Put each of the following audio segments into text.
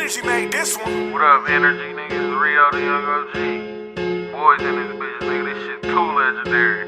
Energy made this one. What up, Energy niggas? Rio the Young OG. Boys in this bitch, nigga. This shit too legendary.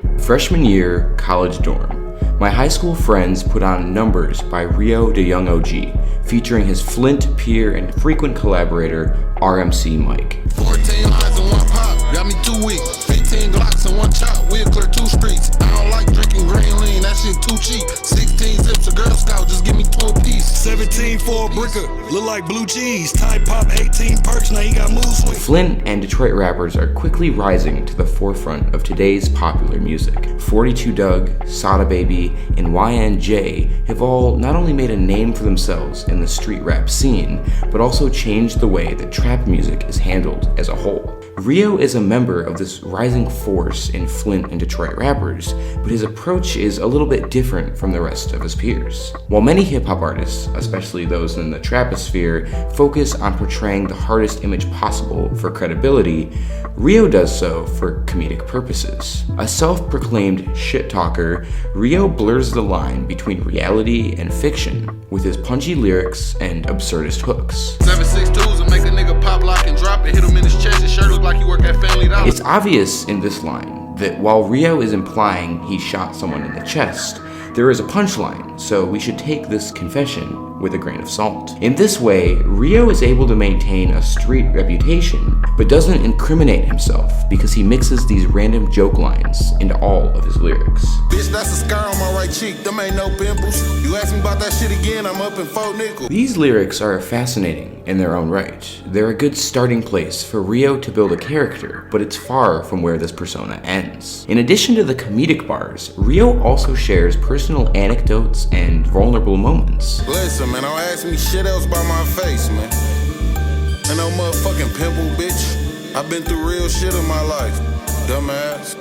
Yeah. Freshman year, college dorm. My high school friends put on Numbers by Rio the Young OG, featuring his Flint peer and frequent collaborator, RMC Mike. 14 lines in one pop, got me 2 weeks. 15 Glocks in one chop, we'll clear 2 streets. I don't like drinking green lean, that shit too cheap. 16 zips a Girl Scout, just give me 2 apiece. 17 for a bricker, look like blue cheese. Tide Pop 18 perks, now you got mood swing. Flint and Detroit rappers are quickly rising to the forefront of today's popular music. 42 Dugg, Sada Baby, and YNJ have all not only made a name for themselves in the street rap scene, but also changed the way that trap music is handled as a whole. Rio is a member of this rising force in Flint and Detroit rappers, but his approach is a little bit different from the rest of his peers. While many hip-hop artists, especially those in the traposphere, focus on portraying the hardest image possible for credibility, Rio does so for comedic purposes. A self-proclaimed shit talker, Rio blurs the line between reality and fiction with his punchy lyrics and absurdist hooks. 7.62s and make a nigga pop, lock, and drop it. Hit him in his chest, his shirt look like he work at Family Dollar. It's obvious in this line that while Rio is implying he shot someone in the chest, there is a punchline, so we should take this confession with a grain of salt. In this way, Rio is able to maintain a street reputation, but doesn't incriminate himself because he mixes these random joke lines into all of his lyrics. Bitch, that's a scar on my right cheek, them ain't no pimples. You ask me about that shit again, I'm up in 4 nickels. These lyrics are fascinating in their own right. They're a good starting place for Rio to build a character, but it's far from where this persona ends. In addition to the comedic bars, Rio also shares personal anecdotes and vulnerable moments. Listen, man, don't ask me shit else about my face, man. Ain't no motherfucking pimple, bitch. I've been through real shit in my life, dumbass.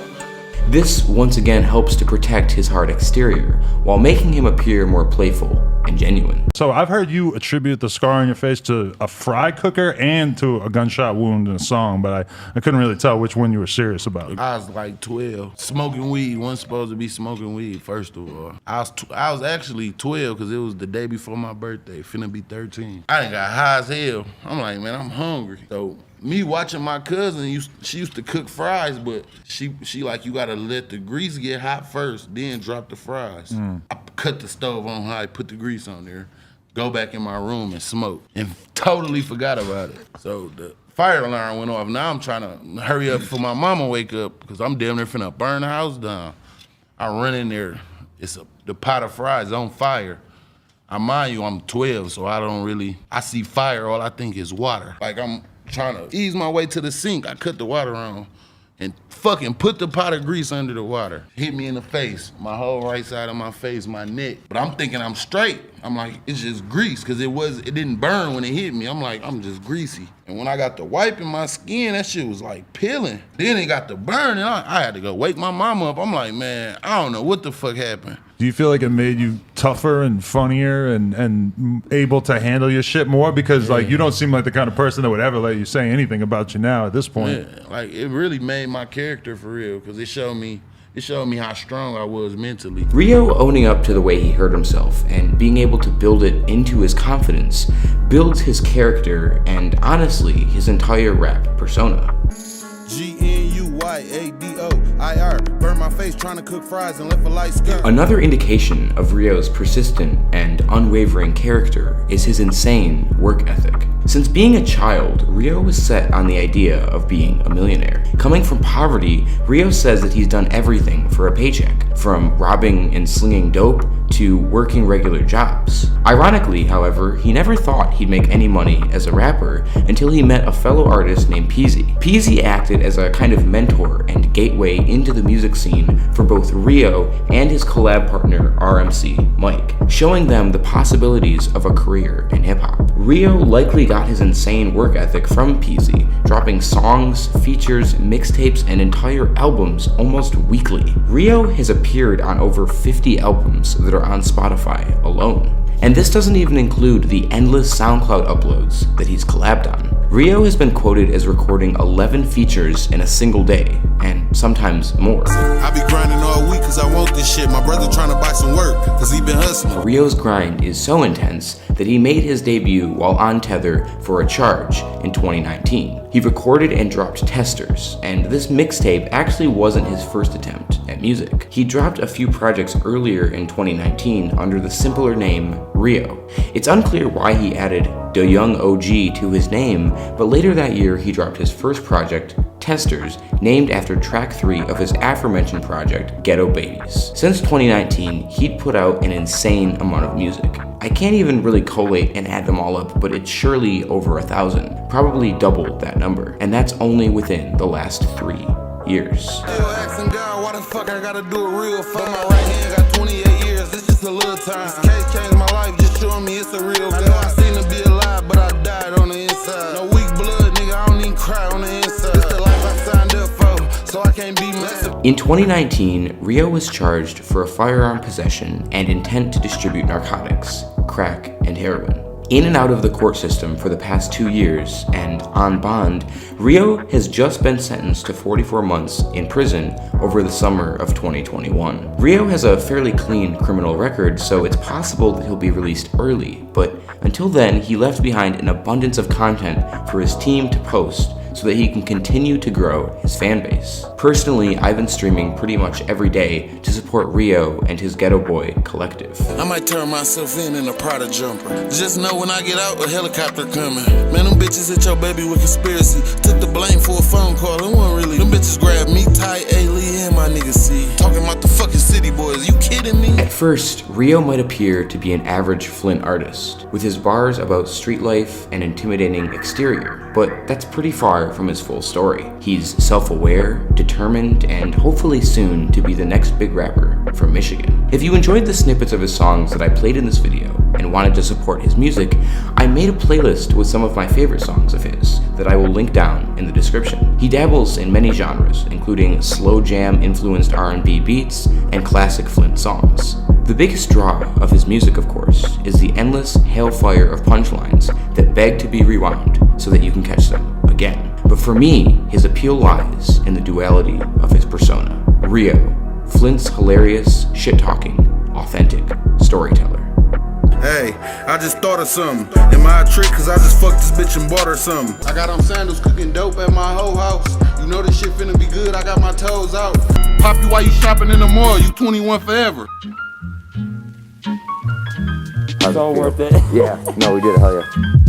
This once again helps to protect his hard exterior, while making him appear more playful and genuine. So I've heard you attribute the scar on your face to a fry cooker and to a gunshot wound in a song, but I couldn't really tell which one you were serious about. I was like 12, smoking weed. Wasn't supposed to be smoking weed, first of all. I was actually 12 because it was the day before my birthday, finna be 13. I done got high as hell. I'm like, man, I'm hungry. So me watching my cousin, she used to cook fries, but she like, you gotta let the grease get hot first, then drop the fries. I cut the stove on high, put the grease on there, go back in my room and smoke, and totally forgot about it. So the fire alarm went off. Now I'm trying to hurry up for my mama wake up, because I'm damn near finna burn the house down. I run in there, the pot of fries on fire. Mind you, I'm 12, so I see fire, all I think is water. Like I'm trying to ease my way to the sink. I cut the water on and fucking put the pot of grease under the water. Hit me in the face, my whole right side of my face, my neck. But I'm thinking I'm straight. I'm like, it's just grease, because it didn't burn when it hit me. I'm like, I'm just greasy. And when I got the wipe in my skin, that shit was like peeling. Then it got the burn, and I had to go wake my mama up. I'm like, man, I don't know what the fuck happened. Do you feel like it made you tougher and funnier and able to handle your shit more? Because like you don't seem like the kind of person that would ever let you say anything about you now at this point. Yeah, like it really made my character for real, because it showed me how strong I was mentally. Rio owning up to the way he hurt himself and being able to build it into his confidence builds his character and honestly his entire rap persona. GNUYADOIR, burn my face trying to cook fries and left a light skin. Another indication of Rio's persistent and unwavering character is his insane work ethic. Since being a child, Rio was set on the idea of being a millionaire. Coming from poverty, Rio says that he's done everything for a paycheck, from robbing and slinging dope to working regular jobs. Ironically, however, he never thought he'd make any money as a rapper until he met a fellow artist named Peasy. Peasy acted as a kind of mentor and gateway into the music scene for both Rio and his collab partner RMC Mike, showing them the possibilities of a career in hip-hop. Rio likely got his insane work ethic from Peasy, dropping songs, features, mixtapes, and entire albums almost weekly. Rio has appeared on over 50 albums that are on Spotify alone. And this doesn't even include the endless SoundCloud uploads that he's collabed on. Rio has been quoted as recording 11 features in a single day, and sometimes more. I be grinding all week, cause I want this shit. My brother trying to buy some work, cause he been hustling. Rio's grind is so intense that he made his debut while on Tether for a charge in 2019. He recorded and dropped Testers, and this mixtape actually wasn't his first attempt at music. He dropped a few projects earlier in 2019 under the simpler name Rio. It's unclear why he added the Young OG to his name, but later that year he dropped his first project, Testers, named after track 3 of his aforementioned project, Ghetto Babies. Since 2019, he'd put out an insane amount of music. I can't even really collate and add them all up, but it's surely over 1,000, probably double that number, and that's only within the last 3 years. Still asking God, why the fuck I gotta do it real fast? My right hand got 28 years, it's just a little time. This case changed my life, just showing me it's a real God. I know I seem to be alive, but I died on the inside. No weak blood, nigga, I don't even cry on the inside. It's the life I signed up for, so I can't be messed up. In 2019, Rio was charged for a firearm possession and intent to distribute narcotics, crack, and heroin. In and out of the court system for the past 2 years, and on bond, Rio has just been sentenced to 44 months in prison over the summer of 2021. Rio has a fairly clean criminal record, so it's possible that he'll be released early, but until then, he left behind an abundance of content for his team to post so that he can continue to grow his fan base. Personally, I've been streaming pretty much every day to support Rio and his Ghetto Boy collective. I might turn myself in a Prada jumper. Just know when I get out, a helicopter coming. Man, them bitches hit your baby with conspiracy. Took the blame for a phone call, it wasn't really. Them bitches grabbed me, Ty, A. Lee, and my nigga C. Talking about the fucking city boys, you kidding me? At first, Rio might appear to be an average Flint artist, with his bars about street life and intimidating exterior, but that's pretty far from his full story. He's self-aware, determined, and hopefully soon to be the next big rapper from Michigan. If you enjoyed the snippets of his songs that I played in this video and wanted to support his music, I made a playlist with some of my favorite songs of his that I will link down in the description. He dabbles in many genres, including slow jam influenced R&B beats and classic Flint songs. The biggest draw of his music, of course, is the endless hailfire of punchlines that beg to be rewound so that you can catch them again. But for me, his appeal lies in the duality of his persona. Rio, Flint's hilarious, shit-talking, authentic storyteller. Hey, I just thought of something. Am I a trick? Cause I just fucked this bitch and bought her something. I got on sandals cooking dope at my whole house. You know this shit finna be good, I got my toes out. Poppy, why you shopping in the mall? You 21 forever. It's all worth it. Yeah, no, we did it, hell yeah.